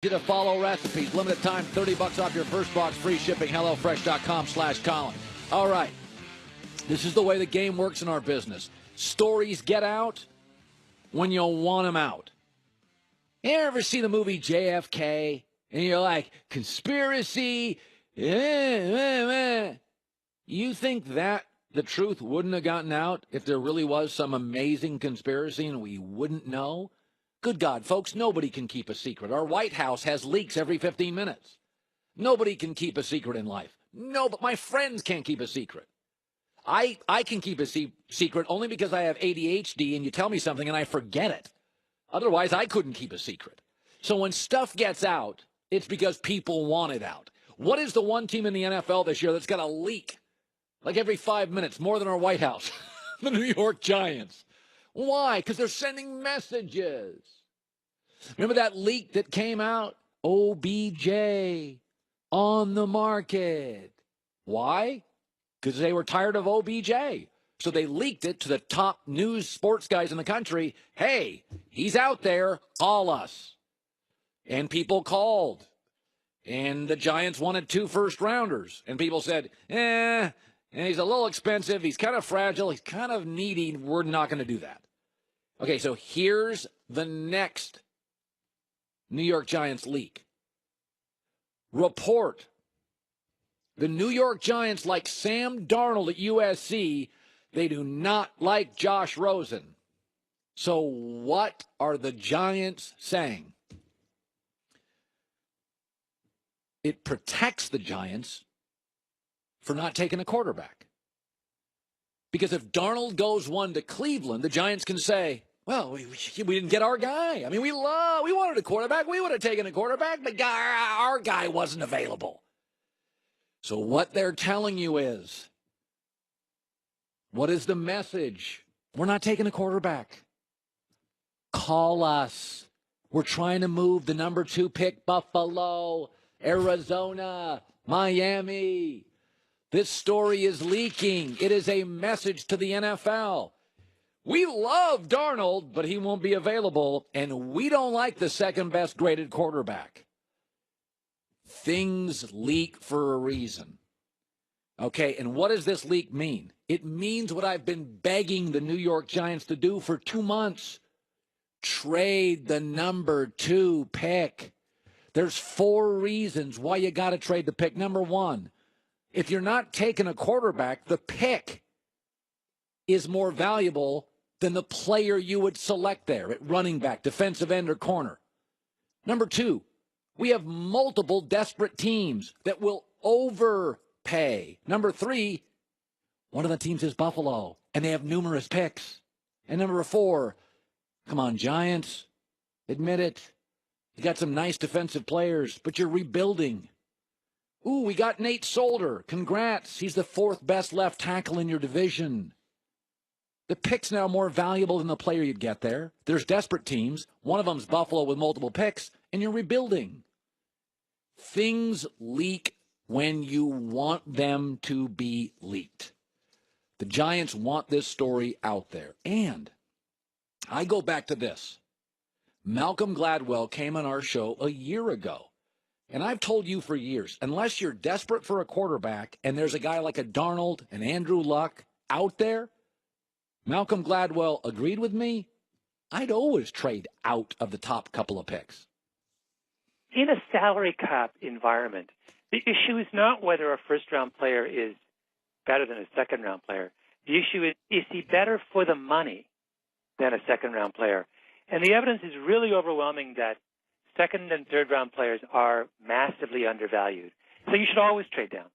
You to follow recipes. Limited time, $30 off your first box, free shipping. HelloFresh.com/Colin. All right. This is the way the game works in our business. Stories get out when you want them out. You ever see the movie JFK? And you're like, conspiracy? You think that the truth wouldn't have gotten out if there really was some amazing conspiracy and we wouldn't know? Good God, folks, nobody can keep a secret. Our White House has leaks every 15 minutes. Nobody can keep a secret in life. No, but my friends can't keep a secret. I can keep a secret only because I have ADHD and you tell me something and I forget it. Otherwise, I couldn't keep a secret. So when stuff gets out, it's because people want it out. What is the one team in the NFL this year that's got a leak like every 5 minutes, more than our White House? The New York Giants. Why? Because they're sending messages. Remember that leak that came out? OBJ on the market. Why? Because they were tired of OBJ. So they leaked it to the top news sports guys in the country. Hey, he's out there. Call us. And people called. And the Giants wanted 2 first-rounders. And people said, and he's a little expensive. He's kind of fragile. He's kind of needy. We're not going to do that. Okay, so here's the next New York Giants leak. Report. The New York Giants like Sam Darnold at USC. They do not like Josh Rosen. So what are the Giants saying? It protects the Giants for not taking a quarterback. Because if Darnold goes 1 to Cleveland, the Giants can say, well, we didn't get our guy. I mean, we wanted a quarterback. We would have taken a quarterback, but our guy wasn't available. So what they're telling you is, what is the message? We're not taking a quarterback. Call us. We're trying to move the number 2 pick, Buffalo, Arizona, Miami. This story is leaking. It is a message to the NFL. We love Darnold, but he won't be available, and we don't like the second best graded quarterback. Things leak for a reason. Okay, and what does this leak mean? It means what I've been begging the New York Giants to do for 2 months. Trade the number 2 pick. There's 4 reasons why you got to trade the pick. Number 1, if you're not taking a quarterback, the pick is more valuable than the player you would select there at running back, defensive end, or corner. Number 2, we have multiple desperate teams that will overpay. Number 3, one of the teams is Buffalo, and they have numerous picks. And number 4, come on, Giants, admit it. You got some nice defensive players, but you're rebuilding. Ooh, we got Nate Solder. Congrats. He's the 4th best left tackle in your division. The pick's now more valuable than the player you'd get there. There's desperate teams. One of them's Buffalo with multiple picks, and you're rebuilding. Things leak when you want them to be leaked. The Giants want this story out there. And I go back to this. Malcolm Gladwell came on our show a year ago. And I've told you for years, unless you're desperate for a quarterback and there's a guy like a Darnold and Andrew Luck out there, Malcolm Gladwell agreed with me, I'd always trade out of the top couple of picks. In a salary cap environment, the issue is not whether a first-round player is better than a second-round player. The issue is he better for the money than a second-round player? And the evidence is really overwhelming that second- and third-round players are massively undervalued. So you should always trade down.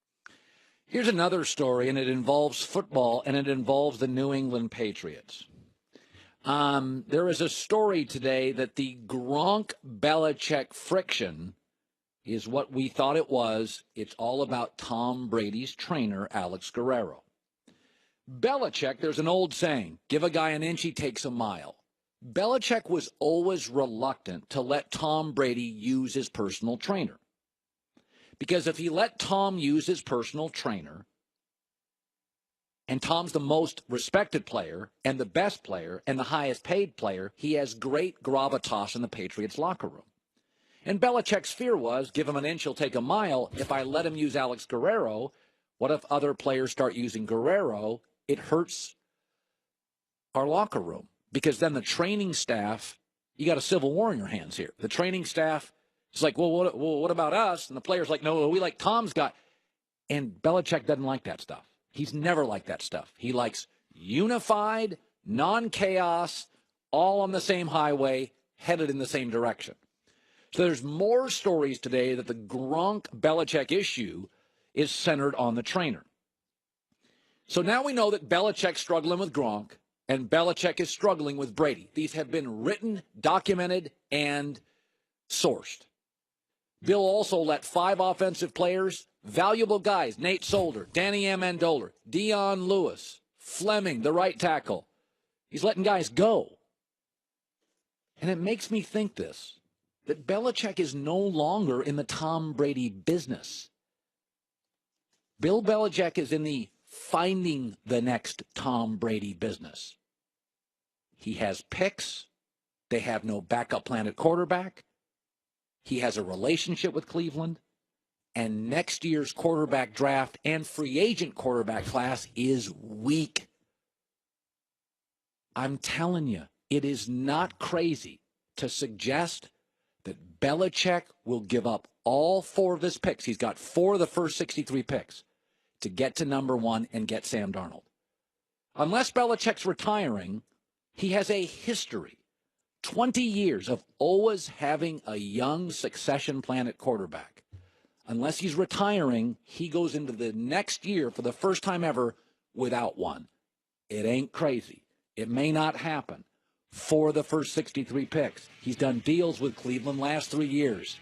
Here's another story, and it involves football, and it involves the New England Patriots. There is a story today that the Gronk-Belichick friction is what we thought it was. It's all about Tom Brady's trainer, Alex Guerrero. Belichick, there's an old saying, give a guy an inch, he takes a mile. Belichick was always reluctant to let Tom Brady use his personal trainer. Because if he let Tom use his personal trainer, and Tom's the most respected player and the best player and the highest paid player, he has great gravitas in the Patriots locker room. And Belichick's fear was, give him an inch, he'll take a mile. If I let him use Alex Guerrero, what if other players start using Guerrero? It hurts our locker room because then the training staff, you got a civil war in your hands here. The training staff is like, well, what about us? And the player's like, no, we like Tom's got. And Belichick doesn't like that stuff. He's never liked that stuff. He likes unified, non-chaos, all on the same highway, headed in the same direction. So there's more stories today that the Gronk-Belichick issue is centered on the trainer. So now we know that Belichick's struggling with Gronk and Belichick is struggling with Brady. These have been written, documented, and sourced. Bill also let 5 offensive players, valuable guys, Nate Solder, Danny Amendola, Dion Lewis, Fleming, the right tackle. He's letting guys go. And it makes me think this, that Belichick is no longer in the Tom Brady business. Bill Belichick is in the finding the next Tom Brady business. He has picks. They have no backup plan at quarterback. He has a relationship with Cleveland. And next year's quarterback draft and free agent quarterback class is weak. I'm telling you, it is not crazy to suggest that Belichick will give up all 4 of his picks. He's got 4 of the first 63 picks to get to number 1 and get Sam Darnold. Unless Belichick's retiring, he has a history, 20 years of always having a young succession plan at quarterback. Unless he's retiring, he goes into the next year for the first time ever without one. It ain't crazy. It may not happen. 4 of the first 63 picks. He's done deals with Cleveland last 3 years.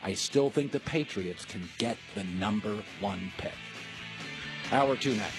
I still think the Patriots can get the number 1 pick. Hour 2 next.